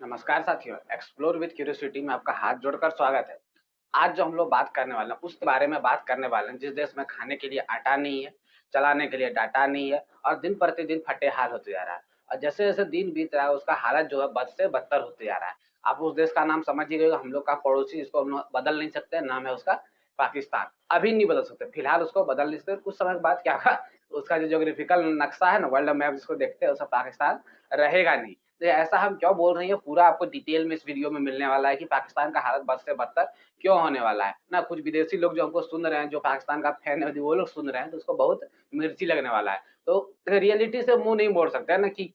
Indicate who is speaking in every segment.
Speaker 1: नमस्कार साथियों, explore with curiosity में आपका हाथ जोड़कर स्वागत है। आज जो हम लोग बात करने वाले हैं, उस बारे में बात करने वाले हैं जिस देश में खाने के लिए आटा नहीं है, चलाने के लिए डाटा नहीं है और दिन प्रतिदिन फटे हाल होते जा रहा है। और जैसे-जैसे दिन बीत रहा है, उसका हालत जो है बद से बदतर होते जा रहा है। आप उस देश का नाम समझ ही गए होंगे, हम लोग का पड़ोसी जिसको हम लोग बदल नहीं सकते, नाम है उसका पाकिस्तान। अभी नहीं बदल सकते, फिलहाल उसको बदल नहीं सकते, कुछ समय के बाद क्या होगा, उसका जो ज्योग्राफिकल नक्शा है ना, वर्ल्ड मैप जिसको देखते हैं, उसमें पाकिस्तान रहेगा नहीं। तो ऐसा हम क्यों बोल रहे हैं, पूरा आपको डिटेल में इस वीडियो में मिलने वाला है कि पाकिस्तान का हालत बद से बदतर क्यों होने वाला है ना। कुछ विदेशी लोग जो हमको सुन रहे हैं, जो पाकिस्तान का फैन है, वो लोग सुन रहे हैं तो उसको बहुत मिर्ची लगने वाला है। तो रियलिटी से मुंह नहीं मोड़ सकते है ना, कि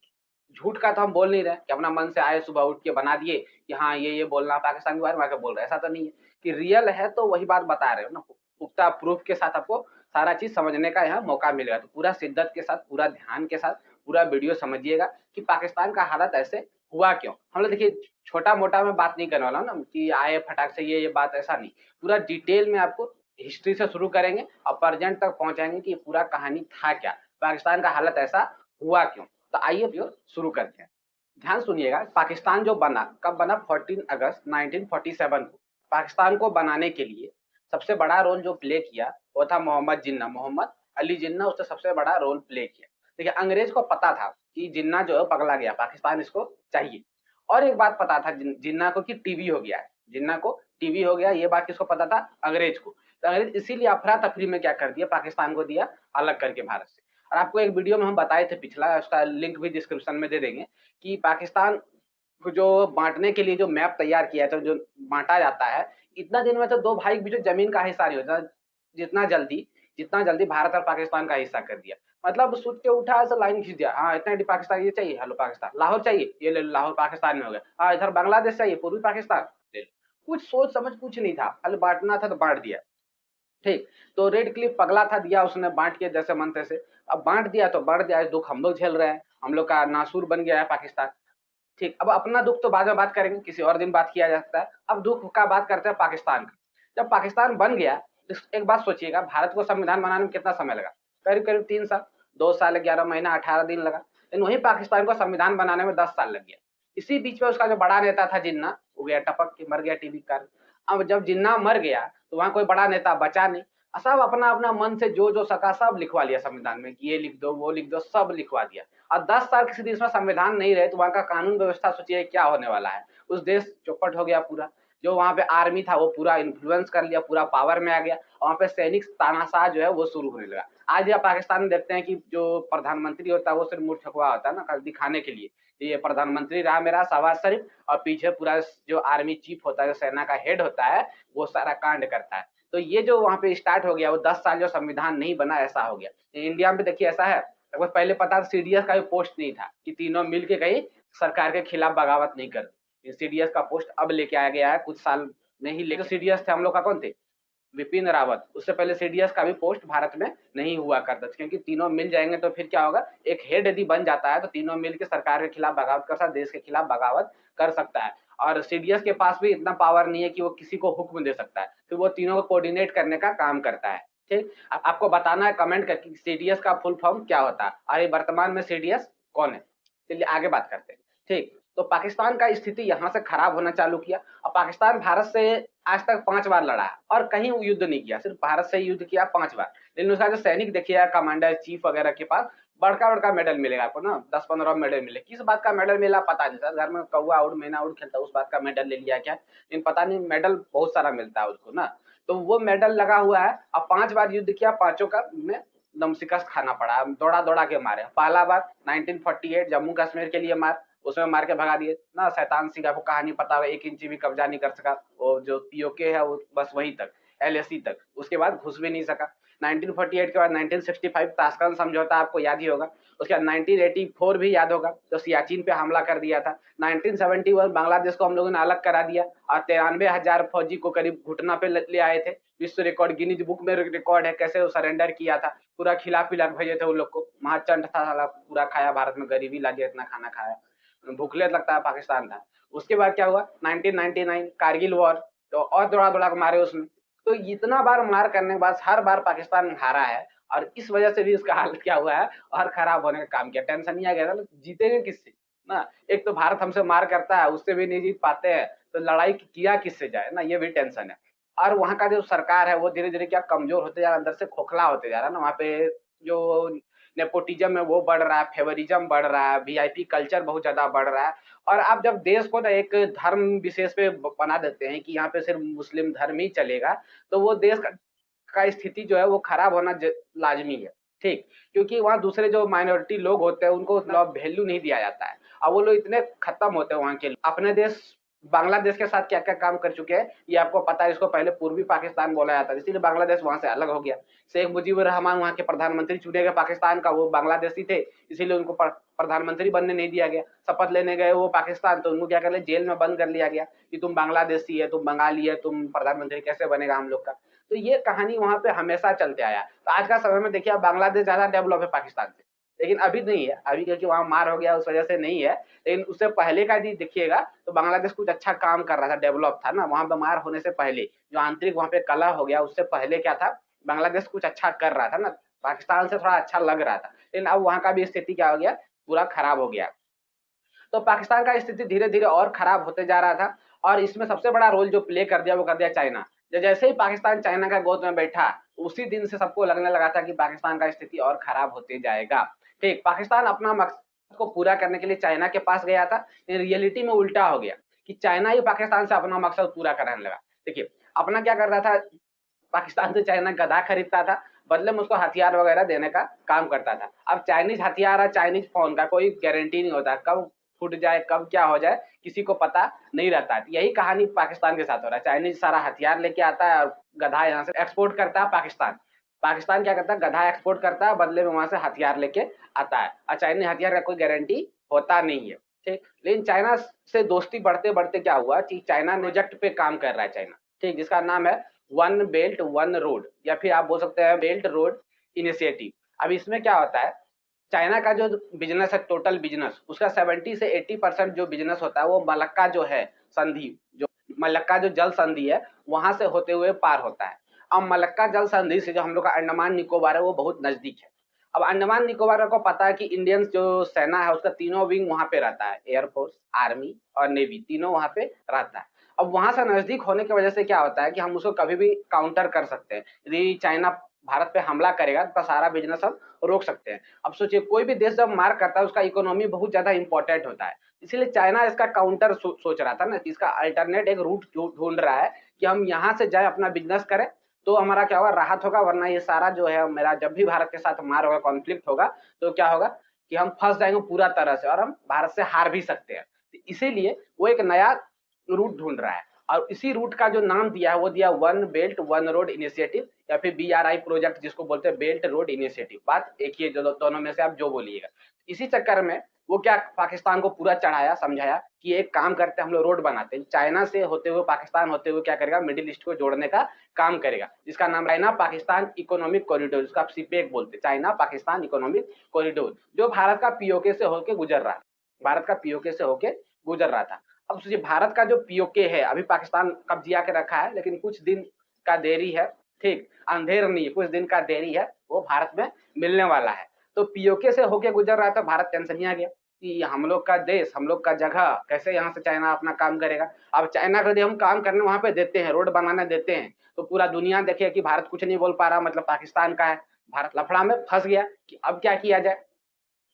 Speaker 1: झूठ का तो हम बोल नहीं रहे कि अपना मन से आए सुबह उठ के बना दिए कि हाँ ये बोलना पाकिस्तान के बारे में आके बोल रहे हैं, ऐसा तो नहीं है। कि रियल है तो वही बात बता रहे हो ना, पुख्ता प्रूफ के साथ आपको सारा चीज समझने का यहाँ मौका मिलेगा। तो पूरा शिद्दत के साथ, पूरा ध्यान के साथ पूरा वीडियो समझिएगा कि पाकिस्तान का हालत ऐसे हुआ क्यों। हम लोग देखिए, छोटा-मोटा मैं बात नहीं करने वाला हूँ ना कि आए फटाक से ये बात, ऐसा नहीं। पूरा डिटेल में आपको हिस्ट्री से शुरू करेंगे और प्रेजेंट तक पहुँचाएँगे कि पूरा कहानी था क्या? पाकिस्तान का हालत ऐसा हुआ क्यों? तो आइए वीडियो शुरू करते हैं। ध्यान सुनिएगा, पाकिस्तान जो बना, कब बना? 14 अगस्त 1947 को। पाकिस्तान को बनाने के लिए सबसे बड़ा रोल जो प्ले किया, वो था मोहम्मद जिन्ना, मोहम्मद अली जिन्ना, उसने सबसे बड़ा रोल प्ले किया। देखिए, अंग्रेज को पता था कि जिन्ना जो है पगला गया, पाकिस्तान इसको चाहिए। और एक बात पता था जिन्ना को कि टीबी हो गया है, जिन्ना को टीबी हो गया, ये बात किसको पता था? अंग्रेज को। तो अंग्रेज इसीलिए अफरा-तफरी में क्या कर दिया, पाकिस्तान को दिया अलग करके भारत से। और आपको एक वीडियो में हम बताए थे पिछला, उसका लिंक भी डिस्क्रिप्शन में दे देंगे, कि पाकिस्तान को जो बाँटने के लिए जो मैप तैयार किया था, जो बाँटा जाता है, इतना दिन में तो 2 भाई के बीच में ज़मीन का हिस्सा नहीं होता, जितना जल्दी जितना जल्दी भारत और पाकिस्तान का हिस्सा कर दिया। मतलब सुत के उठा ऐसे लाइन खींच दिया, हाँ, इतना पाकिस्तान ये चाहिए, हेलो पाकिस्तान। लाहौर चाहिए, ये ले लो, लाहौर पाकिस्तान में हो गया। हाँ, इधर बांग्लादेश चाहिए, पूर्वी पाकिस्तान, ले लो। कुछ सोच समझ कुछ नहीं था, खाली बाँटना था तो बाँट दिया। ठीक, तो रेड क्लिफ पगला था, दिया उसने बाँट के जैसे मन तैसे। अब बाँट दिया तो बाँट दिया, दुःख हम लोग झेल रहे हैं, हम लोग का नासूर बन गया है पाकिस्तान। ठीक, अब अपना दुःख तो बाद में बात करेंगे, किसी और दिन बात किया जा सकता है। अब दुःख का बात करते हैं पाकिस्तान का। जब पाकिस्तान बन गया, एक बात सोचिएगा, भारत को संविधान बनाने में कितना समय लगा? करीब-करीब 3 साल, 2 साल 11 महीना 18 दिन लगा। लेकिन वहीं पाकिस्तान को संविधान बनाने में 10 साल लग गया। इसी बीच में उसका जो बड़ा नेता था जिन्ना, वो गया टपक के, मर गया टीबी के कारण। अब जब जिन्ना मर गया, तो वहाँ कोई बड़ा नेता बचा नहीं। सब अपना-अपना मन से जो-जो सका सब लिखवा लिया संविधान में कि ये लिख दो, वो लिख दो, सब लिखवा दिया। और 10 साल किसी देश में संविधान नहीं रहे तो वहाँ का कानून व्यवस्था सोचिए क्या होने वाला है। उस देश चौपट हो गया पूरा। जो वहाँ पे आर्मी था वो पूरा इन्फ्लुएंस कर लिया, पूरा पावर में आ गया और वहाँ पे सैनिक तानाशाह जो है वो शुरू होने लगा। आज या पाकिस्तान में देखते हैं कि जो प्रधानमंत्री होता है वो सिर्फ मुँह छुपवा होता है ना, खाली दिखाने के लिए। ये प्रधानमंत्री रहा मेरा शहबाज शरीफ, और पीछे पूरा जो आर्मी चीफ होता है, जो सेना का हेड होता है, वो सारा कांड करता है। तो ये जो वहाँ पे स्टार्ट हो गया, वो 10 साल जो संविधान नहीं बना, ऐसा हो गया। इंडिया में देखिए ऐसा है, लगभग पहले पता था सीडीएस का भी पोस्ट नहीं था कि तीनों मिल के कहीं सरकार के खिलाफ बगावत नहीं कर। ये सीडीएस का पोस्ट अब लेके आया गया है, कुछ साल नहीं, लेकिन सीडीएस थे हम लोग का कौन थे? विपिन रावत। उससे पहले सीडीएस का भी पोस्ट भारत में नहीं हुआ करता था, क्योंकि तीनों मिल जाएँगे तो फिर क्या होगा, एक हेड यदि बन जाता है तो तीनों मिल के सरकार के खिलाफ बगावत कर सकता है, देश के खिलाफ बगावत कर सकता है। और सीडीएस के पास भी इतना पावर नहीं है कि वो किसी को हुक्म दे सकता है, तो वो तीनों को कोऑर्डिनेट करने का काम करता है। ठीक? आपको बताना है कमेंट करके कि सीडीएस का फुल फॉर्म क्या होता है और ये वर्तमान में सीडीएस कौन है? चलिए आगे बात करते हैं। ठीक, तो पाकिस्तान का स्थिति यहाँ से खराब होना चालू किया और पाकिस्तान भारत से आज तक 5 बार लड़ा है और कहीं वो युद्ध नहीं किया, सिर्फ भारत से ही युद्ध किया 5 बार। लेकिन उसका जो सैनिक देखिए, कमांडर, चीफ वगैरह के पास बड़का-बड़का मेडल मिलेगा आपको ना, 10-15 मेडल मिले। किस बात का मेडल मिला पता नहीं, सर घर में कौवा उड़, मैना उड़ खेलता है, उस बात का मेडल ले लिया क्या? लेकिन पता नहीं, मेडल बहुत सारा मिलता है उसको ना। तो वो मेडल लगा हुआ है, अब 5 बार युद्ध किया, पाँचों का में दम शिकस्त खाना पड़ा, दौड़ा-दौड़ा के मारे। पहला बार 1948 जम्मू कश्मीर के लिए मार, उसमें मार के भगा दिए ना। शैतान सिंह, आपको कहानी पता होगा, 1 इंच भी कब्जा नहीं कर सका। वो जो पीओके है वो बस वहीं तक, एलएसी तक, उसके बाद घुस भी नहीं सका। 1948 के बाद 1965 ताशकंद समझौता आपको याद ही होगा। उसके बाद 1984 भी याद होगा, जो सियाचिन पे हमला कर दिया था। 1971 बांग्लादेश को हम लोगों ने अलग करा दिया और 93,000 फौजी को करीब घुटना पे ले आए थे। विश्व रिकॉर्ड, गिनीज बुक में रिकॉर्ड है कैसे वो सरेंडर किया था। पूरा खिला-पिला के भेजे थे उन लोग को। महाचंट था साला, पूरा खाया, भारत में गरीबी ला दिया, इतना खाना खाया। भूखले लगता है पाकिस्तान था। उसके बाद क्या हुआ, 1999 कारगिल वॉर, तो और दौड़ा-दौड़ा के मारे उसमें। तो इतना बार मार करने के बाद हर बार पाकिस्तान हारा है और इस वजह से भी उसका हाल क्या हुआ है और खराब होने का काम किया। टेंशन नहीं आ गया था, जीतेंगे किससे? ना। एक तो भारत हमसे मार करता है, उससे भी नहीं जीत पाते हैं, तो लड़ाई किया किससे जाए ना, ये भी टेंशन है। और वहाँ का जो सरकार है वो धीरे-धीरे क्या कमज़ोर होते जा रहा है, अंदर से खोखला होते जा रहा है ना, वहाँ पे जो नेपोटिज़्म है वो बढ़ रहा है, फेवरिज़्म बढ़ रहा है, वीआईपी कल्चर बहुत ज़्यादा बढ़ रहा है। और आप जब देश को ना एक धर्म विशेष पे बना देते हैं कि यहाँ पे सिर्फ मुस्लिम धर्म ही चलेगा, तो वो देश का स्थिति जो है वो खराब होना लाजमी है, ठीक? क्योंकि वहाँ दूसरे जो माइनॉरिटी लोग होते हैं उनको उतना वैल्यू नहीं दिया जाता है। अब वो लोग इतने खत्म होते हैं वहाँ के लोग। अपने देश बांग्लादेश के साथ क्या-क्या काम कर चुके हैं, ये आपको पता है। इसको पहले पूर्वी पाकिस्तान बोला जाता था, इसीलिए बांग्लादेश वहाँ से अलग हो गया। शेख मुजीबुर रहमान वहाँ के प्रधानमंत्री चुने गए पाकिस्तान का, वो बांग्लादेशी थे, इसीलिए उनको प्रधानमंत्री बनने नहीं दिया गया। शपथ लेने गए वो पाकिस्तान, तो उनको क्या कर लिया, जेल में बंद कर लिया गया कि तुम बांग्लादेशी है, तुम बंगाली है, तुम प्रधानमंत्री कैसे बनेगा हम लोग का। तो ये कहानी वहाँ पे हमेशा चलते आया। तो आज का समय में देखिए, आप बांग्लादेश ज़्यादा डेवलप है पाकिस्तान से, लेकिन अभी नहीं है। अभी क्योंकि वहाँ मार हो गया उस वजह से नहीं है, लेकिन उससे पहले का यदि देखिएगा तो बांग्लादेश कुछ अच्छा काम कर रहा था, डेवलप था ना, वहाँ पे मार होने से पहले। जो आंतरिक वहाँ पे कलह हो गया उससे पहले क्या था, बांग्लादेश कुछ अच्छा कर रहा था ना, पाकिस्तान से थोड़ा अच्छा लग रहा था। लेकिन अब वहाँ का भी स्थिति क्या हो गया, पूरा खराब हो गया। तो पाकिस्तान का स्थिति धीरे-धीरे और खराब होते जा रहा था, और इसमें सबसे बड़ा रोल जो प्ले कर दिया वो कर दिया चाइना। जैसे ही पाकिस्तान चाइना का गोद में बैठा, उसी दिन से सबको लगने लगा था कि पाकिस्तान का स्थिति और खराब होते जाएगा। ठीक, पाकिस्तान अपना मकसद को पूरा करने के लिए चाइना के पास गया था, लेकिन रियलिटी में उल्टा हो गया कि चाइना ही पाकिस्तान से अपना मकसद पूरा कराने लगा। देखिए, अपना क्या कर रहा था, पाकिस्तान से चाइना गधा खरीदता था, बदले में उसको हथियार वगैरह देने का काम करता था। अब चाइनीज़ हथियार और चाइनीज़ फ़ोन का कोई गारंटी नहीं होता, कब फूट जाए, कब क्या हो जाए, किसी को पता नहीं रहता है। यही कहानी पाकिस्तान के साथ हो रहा है। चाइनीज़ सारा हथियार लेके आता है और गधा यहाँ से एक्सपोर्ट करता है पाकिस्तान। पाकिस्तान क्या करता है, गधा एक्सपोर्ट करता है, बदले में वहाँ से हथियार लेके आता है, और चाइनीज़ हथियार का कोई गारंटी होता नहीं है, ठीक? लेकिन चाइना से दोस्ती बढ़ते-बढ़ते क्या हुआ कि चाइना प्रोजेक्ट पे काम कर रहा है चाइना, ठीक? जिसका नाम है वन बेल्ट वन रोड, या फिर आप बोल सकते हैं बेल्ट रोड इनिशिएटिव। अब इसमें क्या होता है, चाइना का जो बिजनेस है, टोटल बिजनेस उसका 70 से 80% जो बिजनेस होता है वो मलक्का जो है संधि, जो मलक्का जो जल संधि है वहां से होते हुए पार होता है। अब मलक्का जल संधि से जो हम लोग का अंडमान निकोबार है वो बहुत नजदीक है। अब अंडमान निकोबार को पता है कि इंडियन जो सेना है उसका तीनों विंग वहां पे रहता है, एयरफोर्स, आर्मी और नेवी, तीनों वहां पे रहता है। अब वहां से नजदीक होने की वजह से क्या होता है कि हम उसको कभी भी काउंटर कर सकते हैं। यदि चाइना भारत पे हमला करेगा तो सारा बिजनेस हम रोक सकते हैं। अब सोचिए, कोई भी देश जब मार करता है उसका इकोनॉमी बहुत ज्यादा इंपॉर्टेंट होता है, इसीलिए चाइना इसका काउंटर सोच रहा था ना, कि इसका अल्टरनेट एक रूट ढूंढ रहा है कि हम यहाँ से जाए अपना बिजनेस करें, तो हमारा क्या होगा, राहत होगा। वरना ये सारा जो है मेरा, जब भी भारत के साथ मार होगा, कॉन्फ्लिक्ट होगा, तो क्या होगा कि हम फंस जाएंगे पूरा तरह से और हम भारत से हार भी सकते हैं। तो इसीलिए वो एक नया रूट ढूंढ रहा है, और इसी रूट का जो नाम दिया है वो दिया one belt one road initiative, या फिर बीआरआई प्रोजेक्ट जिसको बोलते हैं, बेल्ट रोड इनिशिएटिव। बात एक ही है, जो दोनों में से आप जो बोलिएगा। इसी चक्कर में वो क्या पाकिस्तान को पूरा चढ़ाया, समझाया कि एक काम करते हैं, हम लोग रोड बनाते हैं, चाइना से होते हुए पाकिस्तान होते हुए क्या करेगा, मिडिल ईस्ट को जोड़ने का काम करेगा, जिसका नाम चाइना पाकिस्तान इकोनॉमिक कॉरिडोर, जिसको आप सीपेक बोलते हैं, चाइना पाकिस्तान इकोनॉमिक कॉरिडोर, जो भारत का पीओके से होकर गुजर रहा है, भारत का पीओके से होके गुजर रहा था। अब सोचिए, भारत का जो पीओके है अभी पाकिस्तान कब्जिया के रखा है, लेकिन कुछ दिन का देरी है, ठीक, अंधेर नहीं है, कुछ दिन का देरी है, वो भारत में मिलने वाला है। तो पीओके से होके गुजर रहा है, तो भारत टेंशन में आ गया कि हम लोग का देश, हम लोग का जगह, कैसे यहाँ से चाइना अपना काम करेगा। अब चाइना को यदि हम काम करने वहां पे देते हैं, रोड बनाने देते हैं, तो पूरा दुनिया देखे कि भारत कुछ नहीं बोल पा रहा, मतलब पाकिस्तान का है। भारत लफड़ा में फंस गया कि अब क्या किया जाए,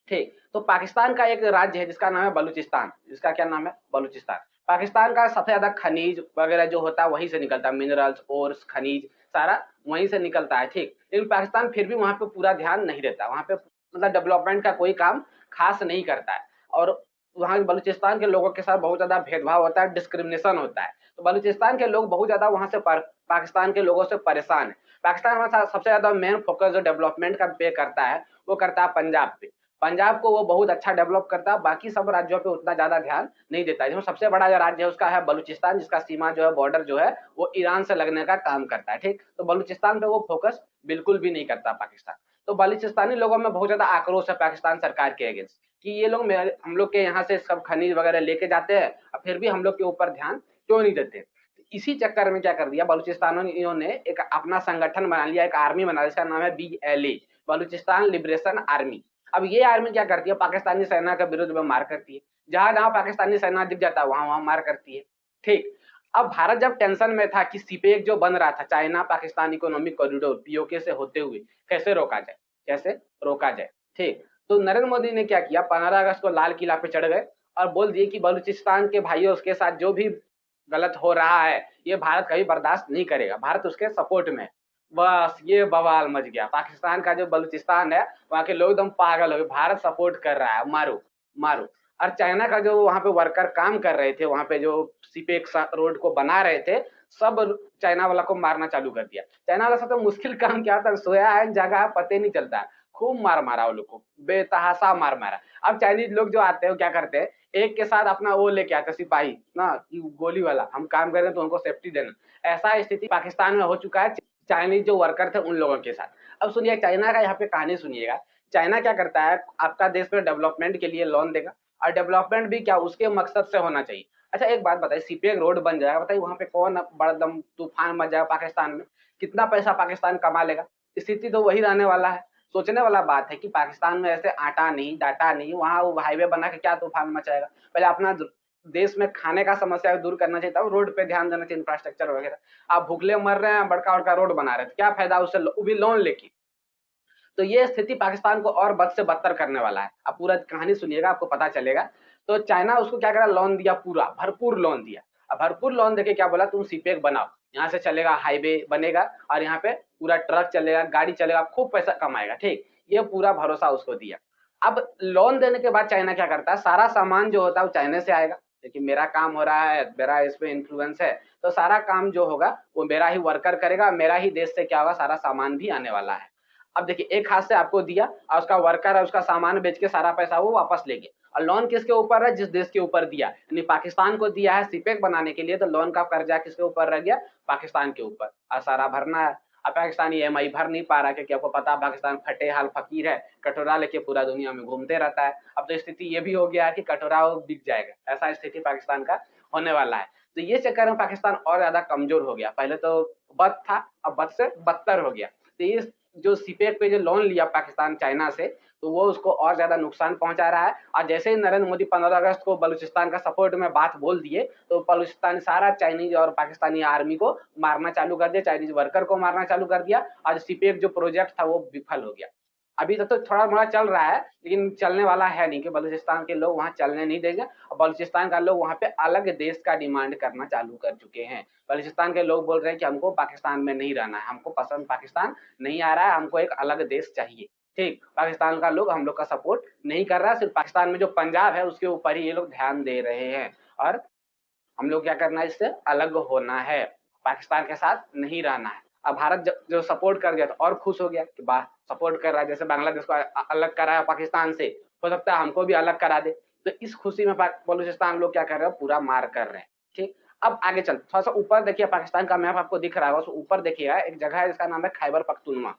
Speaker 1: ठीक। तो पाकिस्तान का एक राज्य है जिसका नाम है बलूचिस्तान, जिसका क्या नाम है, बलूचिस्तान। पाकिस्तान का सबसे ज्यादा खनिज वगैरह जो होता है वहीं से निकलता है, मिनरल्स, ओर्स, खनिज सारा वहीं से निकलता है, ठीक। लेकिन पाकिस्तान फिर भी वहां पे पूरा ध्यान नहीं देता, वहां पे मतलब डेवलपमेंट का कोई काम खास नहीं करता है। और वहाँ बलूचिस्तान के लोगों के साथ बहुत ज्यादा भेदभाव होता है, डिस्क्रिमिनेशन होता है। तो बलूचिस्तान के लोग बहुत ज्यादा वहां से पाकिस्तान के लोगों से परेशान है। पाकिस्तान में सबसे ज्यादा मेन फोकस जो डेवलपमेंट का पे करता है वो करता है पंजाब पे। पंजाब को वो बहुत अच्छा डेवलप करता है, बाकी सब राज्यों पे उतना ज़्यादा ध्यान नहीं देता है। इसमें सबसे बड़ा जो राज्य है उसका है बलूचिस्तान, जिसका सीमा जो है, बॉर्डर जो है वो ईरान से लगने का काम करता है, ठीक। तो बलूचिस्तान पे वो फोकस बिल्कुल भी नहीं करता पाकिस्तान। तो बलूचिस्तानी लोगों में बहुत ज़्यादा आक्रोश है पाकिस्तान सरकार के अगेंस्ट कि ये लोग हम लोग के यहाँ से सब खनिज वगैरह लेके जाते हैं और फिर भी हम लोग के ऊपर ध्यान क्यों नहीं देते। इसी चक्कर में क्या कर दिया बलूचिस्तानियों ने, एक अपना संगठन बना लिया, एक आर्मी बना लिया, इसका नाम है BLA, बलूचिस्तान लिबरेशन आर्मी। अब ये आर्मी क्या करती है, पाकिस्तानी सेना के विरुद्ध में मार करती है। जहां जहां पाकिस्तानी सेना दिख जाता है वहां वहां मार करती है। ठीक। अब भारत जब टेंशन में था कि सीपेक जो बन रहा था China Pakistan economic corridor PoK से होते हुए कैसे रोका जाए, कैसे रोका जाए। ठीक। तो नरेंद्र मोदी ने क्या किया, 15 अगस्त को लाल किला पे चढ़ गए और बोल दिए कि बलूचिस्तान के भाइयों उसके साथ जो भी गलत हो रहा है ये भारत कभी बर्दाश्त नहीं करेगा, भारत उसके सपोर्ट में। बस ये बवाल मच गया, पाकिस्तान का जो बलूचिस्तान है वहां के लोग एकदम पागल हो गए, भारत सपोर्ट कर रहा है, मारो मारो। और चाइना का जो वहां पे वर्कर काम कर रहे थे, वहां पे जो सीपेक रोड को बना रहे थे, सब चाइना वाला को मारना चालू कर दिया। चाइना वाला सबसे मुश्किल काम क्या था, सोया है जगह पता ही नहीं चलता, खूब मार मारा वो लोग को, बेतहासा मार मारा। अब चाइनीज लोग जो आते हैं वो क्या करते हैं, एक के साथ अपना वो लेके आते सिपाही ना, कि गोली वाला हम काम कर रहे हैं तो उनको सेफ्टी देना। ऐसा स्थिति पाकिस्तान में हो चुका है चाइनीज जो वर्कर थे उन लोगों के साथ। अब सुनिए चाइना का यहाँ पे कहानी सुनिएगा। चाइना क्या करता है, आपका देश में डेवलपमेंट के लिए लोन देगा, और डेवलपमेंट भी क्या उसके मकसद से होना चाहिए। अच्छा एक बात बताइए, सीपेक रोड बन जाएगा, बताइए वहां पे कौन बड़ा दम तूफान मच जाएगा पाकिस्तान में, कितना पैसा पाकिस्तान कमा लेगा। स्थिति तो वही रहने वाला है। सोचने वाला बात है कि पाकिस्तान में ऐसे आटा नहीं डाटा नहीं, वहां वो हाईवे बना के क्या तूफान मचाएगा। पहले अपना देश में खाने का समस्या दूर करना चाहिए था, रोड पे ध्यान देना चाहिए, इंफ्रास्ट्रक्चर वगैरह। आप भूखले मर रहे हैं, बड़का बड़का रोड बना रहे थे, क्या फायदा उससे, वो भी लोन लेके। तो ये स्थिति पाकिस्तान को और बद से बदतर करने वाला है। आप पूरा कहानी सुनिएगा आपको पता चलेगा। तो चाइना उसको क्या करा, लोन दिया, पूरा भरपूर लोन दिया। अब भरपूर लोन देके क्या बोला, तुम सीपेक बनाओ, यहाँ से चलेगा, हाईवे बनेगा और यहाँ पे पूरा ट्रक चलेगा, गाड़ी चलेगा, खूब पैसा कमाएगा। ठीक, ये पूरा भरोसा उसको दिया। अब लोन देने के बाद चाइना क्या करता है, सारा सामान जो होता है वो चाइना से आएगा, देखिए मेरा काम हो रहा है, मेरा इस पे इन्फ्लुएंस है, तो सारा काम जो होगा वो मेरा ही वर्कर करेगा, मेरा ही देश से क्या होगा, सारा सामान भी आने वाला है। अब देखिए एक हाथ से आपको दिया और उसका वर्कर है, उसका सामान बेच के सारा पैसा वो वापस ले गया। और लोन किसके ऊपर है, जिस देश के ऊपर दिया, यानी पाकिस्तान को दिया है सीपेक बनाने के लिए, तो लोन का कर्जा किसके ऊपर रह गया, पाकिस्तान के ऊपर, और सारा भरना है। अब पाकिस्तान ईएमआई भर नहीं पा रहा, क्योंकि आपको पता है पाकिस्तान फटे हाल फकीर है, कटोरा लेके पूरा दुनिया में घूमते रहता है। अब तो स्थिति ये भी हो गया है कि कटोरा वो बिक जाएगा, ऐसा स्थिति पाकिस्तान का होने वाला है। तो ये चक्कर में पाकिस्तान और ज्यादा कमजोर हो गया, पहले तो बद था अब बद से बदतर हो गया। तो ये जो सीपेक पे जो लोन लिया पाकिस्तान चाइना से, तो वो उसको और ज्यादा नुकसान पहुंचा रहा है। और जैसे ही नरेंद्र मोदी 15 अगस्त को बलूचिस्तान का सपोर्ट में बात बोल दिए, तो बलूचिस्तान सारा चाइनीज और पाकिस्तानी आर्मी को मारना चालू कर दिया, चाइनीज वर्कर को मारना चालू कर दिया, और सीपेक जो प्रोजेक्ट था वो विफल हो गया। अभी तक तो थोड़ा मोड़ा चल रहा है, लेकिन चलने वाला है नहीं, कि बलूचिस्तान के लोग वहां चलने नहीं देंगे। और बलूचिस्तान का लोग वहां पे अलग देश का डिमांड करना चालू कर चुके हैं। बलूचिस्तान के लोग बोल रहे हैं कि हमको पाकिस्तान में नहीं रहना है, हमको पसंद पाकिस्तान नहीं आ रहा है, हमको एक अलग देश चाहिए। ठीक, पाकिस्तान का लोग हम लोग का सपोर्ट नहीं कर रहा है, सिर्फ पाकिस्तान में जो पंजाब है उसके ऊपर ही ये लोग ध्यान दे रहे हैं। और हम लोग क्या करना है, इससे अलग होना है, पाकिस्तान के साथ नहीं रहना है। अब भारत जो सपोर्ट कर गया तो और खुश हो गया कि वाह सपोर्ट कर रहा है, जैसे बांग्लादेश को अलग कराया पाकिस्तान से, हो सकता है हमको भी अलग करा दे। तो इस खुशी में बलूचिस्तान लोग क्या कर रहे हैं, पूरा मार कर रहे हैं। ठीक, अब आगे चल, थोड़ा सा ऊपर देखिए, पाकिस्तान का मैप आपको दिख रहा होगा, ऊपर देखिएगा एक जगह है जिसका नाम है खैबर पख्तूनवा।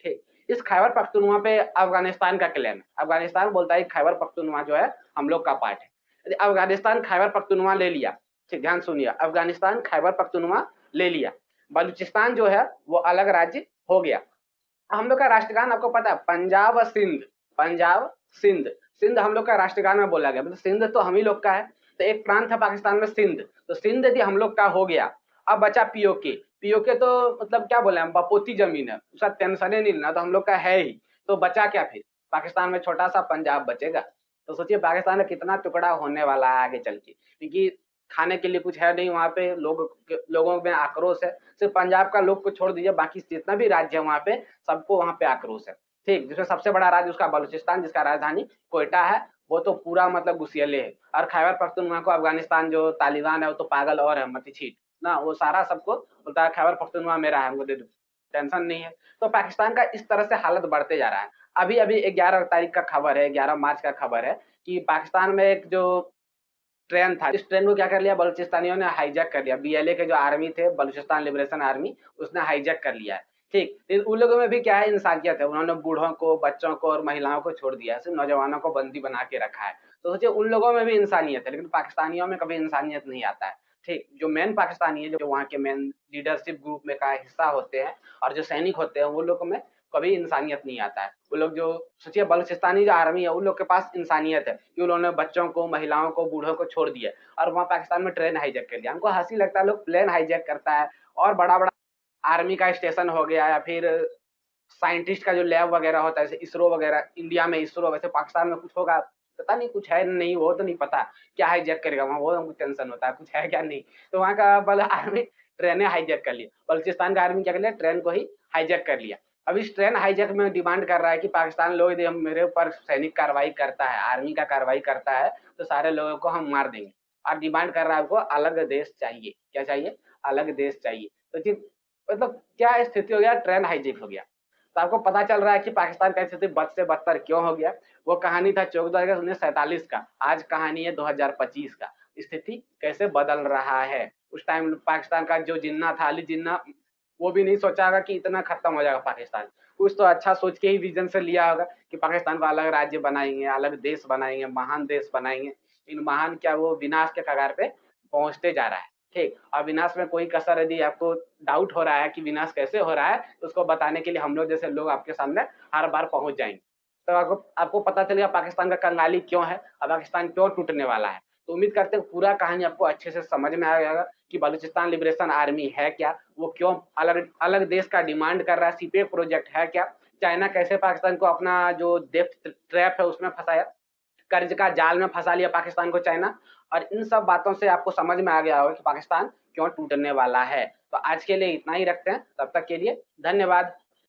Speaker 1: ठीक, इस खैबर पख्तूनवा पे अफगानिस्तान का क्लेम है, अफगानिस्तान बोलता है खैबर पख्तूनवा जो है हम लोग का पार्ट है। यदि अफगानिस्तान खैबर पख्तूनवा ले लिया, ठीक ध्यान सुनिए, अफगानिस्तान खैबर पख्तूनवा ले लिया, बलूचिस्तान जो है वो अलग राज्य हो गया। हम लोग का राष्ट्रगान आपको पता है, पंजाब और सिंध, पंजाब सिंध, सिंध हम लोग का राष्ट्रगान में बोला गया, मतलब सिंध तो हम ही लोग का है। तो एक प्रांत है पाकिस्तान में सिंध, तो सिंध यदि हम लोग का हो गया, अब बचा पीओके। पीओके तो मतलब क्या बोले हम, बपोती जमीन है, उसका टेंशन ही नहीं लेना, तो हम लोग का है ही। तो बचा क्या फिर, पाकिस्तान में छोटा सा पंजाब बचेगा। तो सोचिए पाकिस्तान में कितना टुकड़ा होने वाला है आगे चल के, क्योंकि खाने के लिए कुछ है नहीं वहाँ पे, लोगों में आक्रोश है। सिर्फ पंजाब का लोग को छोड़ दीजिए, बाकी जितना भी राज्य है वहाँ पे सबको वहाँ पे आक्रोश है। ठीक, जिसमें सबसे बड़ा राज्य उसका बलूचिस्तान, जिसका राजधानी कोयटा है, वो तो पूरा मतलब गुस्सैले है। और खैबर पख्तूनख्वा को अफगानिस्तान जो तालिबान है वो तो पागल और है मती छीट ना, वो सारा सबको बोलता है खैबर पख्तूनख्वा मेरा है, हमको दे दो, टेंशन नहीं है। तो पाकिस्तान का इस तरह से हालत बढ़ते जा रहा है। अभी अभी 11 तारीख का खबर है, 11 मार्च का खबर है, कि पाकिस्तान में एक जो ट्रेन था, इस ट्रेन को क्या कर लिया बलूचिस्तानियों ने, हाईजैक कर लिया। बीएलए के जो आर्मी थे, बलूचिस्तान लिबरेशन आर्मी, उसने हाईजैक कर लिया है। ठीक, उन लोगों में भी क्या है, इंसानियत है, उन्होंने बूढ़ों को, बच्चों को और महिलाओं को छोड़ दिया है, सिर्फ नौजवानों को बंदी बना के रखा है। तो सोचिए उन लोगों में भी इंसानियत है, लेकिन पाकिस्तानियों में कभी इंसानियत नहीं आता है। ठीक, जो मेन पाकिस्तानी है, जो वहाँ के मेन लीडरशिप ग्रुप में का हिस्सा होते हैं और जो सैनिक होते हैं, वो लोग में कभी इंसानियत नहीं आता है। वो लोग जो सोचिए बलूचिस्तानी जो आर्मी है उन लोग के पास इंसानियत है कि उन्होंने बच्चों को, महिलाओं को, बूढ़ों को छोड़ दिया और वहाँ पाकिस्तान में ट्रेन हाईजैक कर लिया। हमको हँसी लगता है लोग प्लेन हाईजैक करता है और बड़ा-बड़ा आर्मी का स्टेशन हो गया या फिर साइंटिस्ट का जो लैब वगैरह होता है जैसे इसरो वगैरह, इंडिया में इसरो, वैसे पाकिस्तान में कुछ होगा पता नहीं, कुछ है नहीं, वो तो नहीं पता क्या हाईजैक करेगा वहाँ, वो हमको टेंशन होता है कुछ है क्या नहीं। तो वहाँ का बल आर्मी ट्रेनें हाईजैक कर लिया, बलूचिस्तान का आर्मी क्या कर लिया, ट्रेन को ही हाईजैक कर लिया। अब इस ट्रेन हाईजैक में डिमांड कर रहा है कि पाकिस्तान लोग यदि मेरे ऊपर सैनिक कार्रवाई करता है, आर्मी का कार्रवाई करता है तो सारे लोगों को हम मार देंगे। और डिमांड कर रहा है हमको अलग देश चाहिए। क्या चाहिए? अलग देश चाहिए। तो जी मतलब क्या स्थिति हो गया, ट्रेन हाईजैक हो गया। तो आपको पता चल रहा है कि पाकिस्तान का स्थिति बद से बदतर क्यों हो गया। वो कहानी था 14 अगस्त 1947 का, आज कहानी है 2025 का। स्थिति कैसे बदल रहा है। उस टाइम पाकिस्तान का जो जिन्ना था, अली जिन्ना, वो भी नहीं सोचा होगा कि इतना खत्म हो जाएगा पाकिस्तान। कुछ तो अच्छा सोच के ही विजन से लिया होगा कि पाकिस्तान को अलग राज्य बनाएंगे, अलग देश बनाएंगे, महान देश बनाएंगे। इन महान क्या वो विनाश के कगार पे पहुंचते जा रहा है। ठीक, और विनाश में कोई कसर यदि आपको डाउट हो रहा है कि विनाश कैसे हो रहा है तो उसको बताने के लिए हम लोग जैसे लोग आपके सामने हर बार पहुंच जाएंगे। तो आपको आपको पता चलेगा पाकिस्तान का कंगाली क्यों है और पाकिस्तान क्यों टूटने वाला है। तो उम्मीद करते हैं पूरा कहानी आपको अच्छे से समझ में आ जाएगा कि बलूचिस्तान लिबरेशन आर्मी है क्या, वो क्यों अलग अलग देश का डिमांड कर रहा है, सीपीए प्रोजेक्ट है क्या, चाइना कैसे पाकिस्तान को अपना जो डेप्थ ट्रैप है उसमें फंसाया, कर्ज का जाल में फंसा लिया पाकिस्तान को चाइना। और इन सब बातों से आपको समझ में आ गया होगा कि पाकिस्तान क्यों टूटने वाला है। तो आज के लिए इतना ही रखते हैं, तब तक के लिए धन्यवाद।